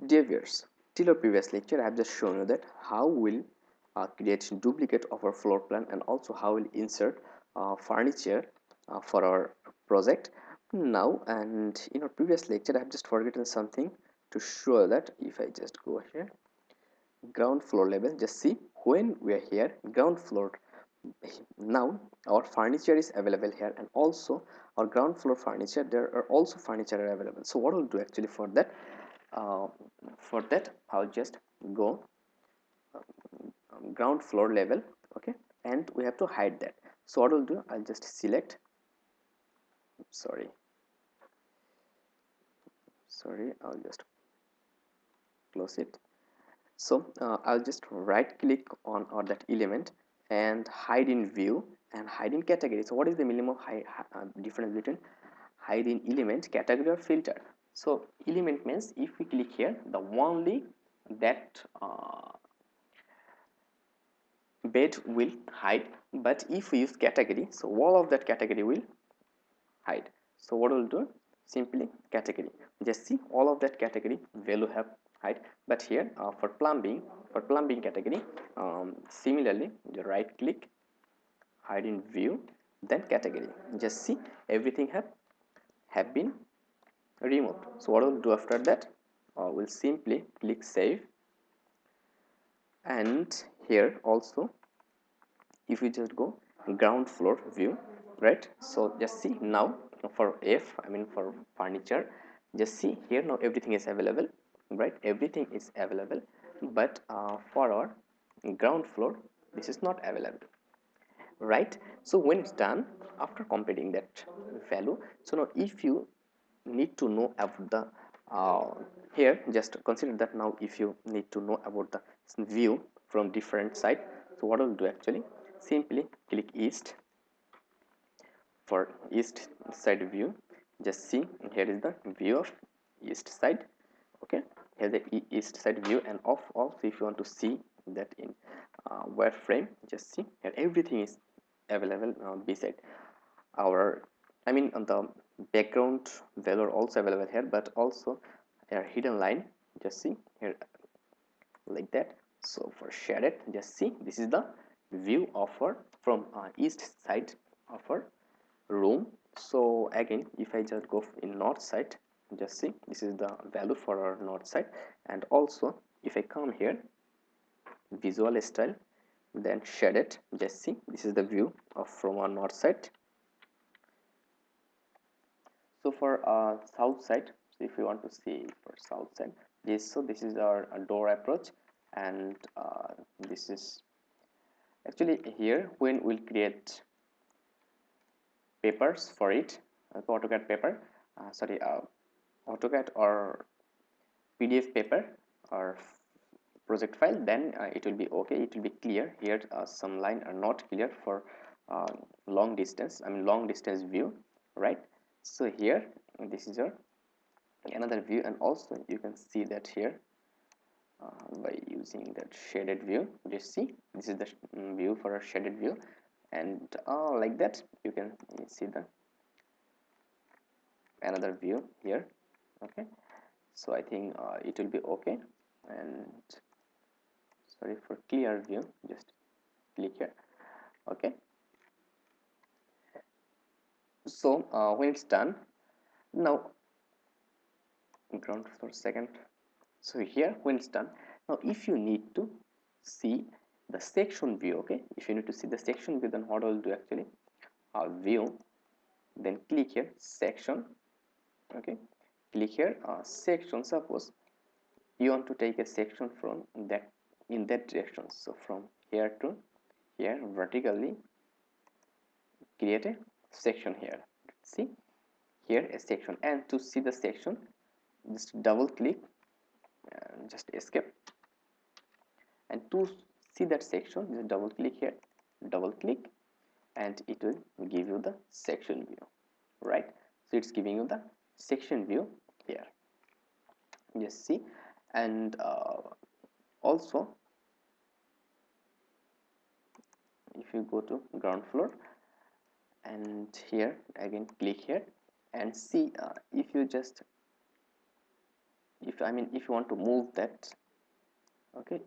Dear viewers, till our previous lecture I have just shown you that how we'll create duplicate of our floor plan and also how we'll insert furniture for our project. Now, and in our previous lecture I have just forgotten something to show that. If I just go here, ground floor level, just see when we are here ground floor. Now our furniture is available here, and also our ground floor furniture, there are also furniture available. So what we'll do actually uh, for that I'll just go ground floor level, okay, and we have to hide that. So what I'll do, I'll just select, sorry, I'll just close it. So I'll just right click on or that element and hide in view and hide in category. So what is the minimum difference between hide in element, category, or filter? So element means if we click here, the only that bed will hide, but if we use category, so all of that category will hide. So what we'll do, simply category, just see all of that category value have hide. But here for plumbing category, similarly the right click, hide in view, then category, just see everything have been removed. So what we'll do after that, we'll simply click save. And here also if we just go ground floor view, right, so just see now for for furniture, just see here now everything is available, right, everything is available. But for our ground floor this is not available, right. So when it's done, after computing that value, so now if you need to know about the uh, here, just consider that now if you need to know about the view from different side, so what I'll do actually, simply click east. For east side view, just see here is the view of east side, okay, here's the east side view. And of also if you want to see that in wireframe, just see here everything is available beside our, on the background value also available here, but also a hidden line, just see here like that. So for shaded, just see this is the view of our from east side of our room. So again if I just go in north side, just see this is the value for our north side. And also if I come here, visual style, then shaded, just see this is the view of from our north side. So for south side, so if you want to see for south side, this is our door approach. And this is actually here when we'll create papers for it, AutoCAD paper, AutoCAD or PDF paper or project file, then it will be okay, it will be clear. Here some line are not clear for uh, long distance, long distance view, right. So here this is your another view, and also you can see that here by using that shaded view, just see this is the view for a shaded view. And like that you can see the another view here, okay. So I think it will be okay. And sorry, for clear view, just click here, okay. So when it's done, now ground for second, so here when it's done, now if you need to see the section view, okay, if you need to see the section view, then what I'll do actually, view, then click here section, okay, click here section. Suppose you want to take a section from that in that direction, so from here to here vertically create a section here, see here a section. And to see the section, just double click and just escape. And to see that section, just double click here, double click, and it will give you the section view, right. So it's giving you the section view here, just see. And also if you go to ground floor and here again click here and see, if if you want to move that, okay,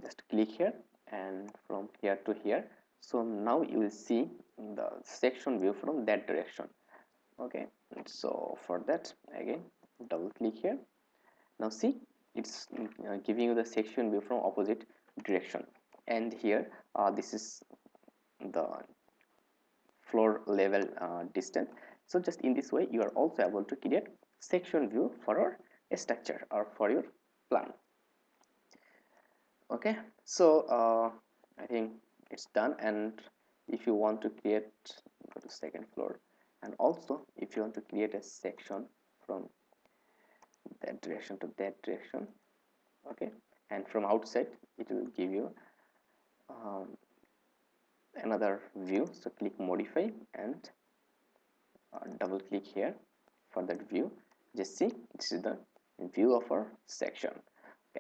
just click here and from here to here. So now you will see the section view from that direction. Okay, so for that, again double click here. Now see, it's giving you the section view from opposite direction. And here this is the floor level distance. So just in this way you are also able to create section view for your structure or for your plan. Okay, so I think it's done. And if you want to create, go to second floor, and also if you want to create a section from that direction to that direction, okay, and from outside it will give you another view. So click modify and double click here for that view. Just see, this is the view of our section.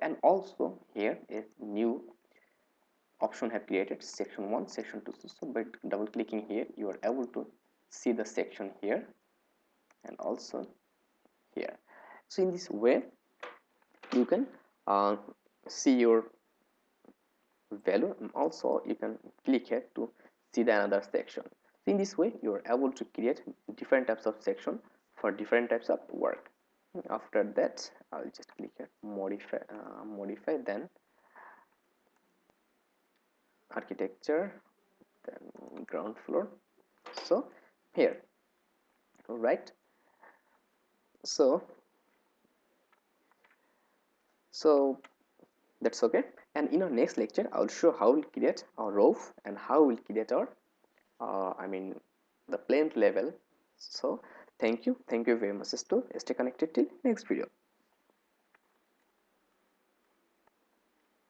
And also here a new option have created, section 1, section 2. So by double clicking here you are able to see the section here and also here. So in this way you can see your value, and also you can click here to see the another section. So in this way you are able to create different types of section for different types of work. After that I'll just click here modify, then architecture, then ground floor. So here, right, so that's okay. And in our next lecture I'll show how we'll create our roof and how we'll create our the plinth level. So thank you very much. Stay connected till next video.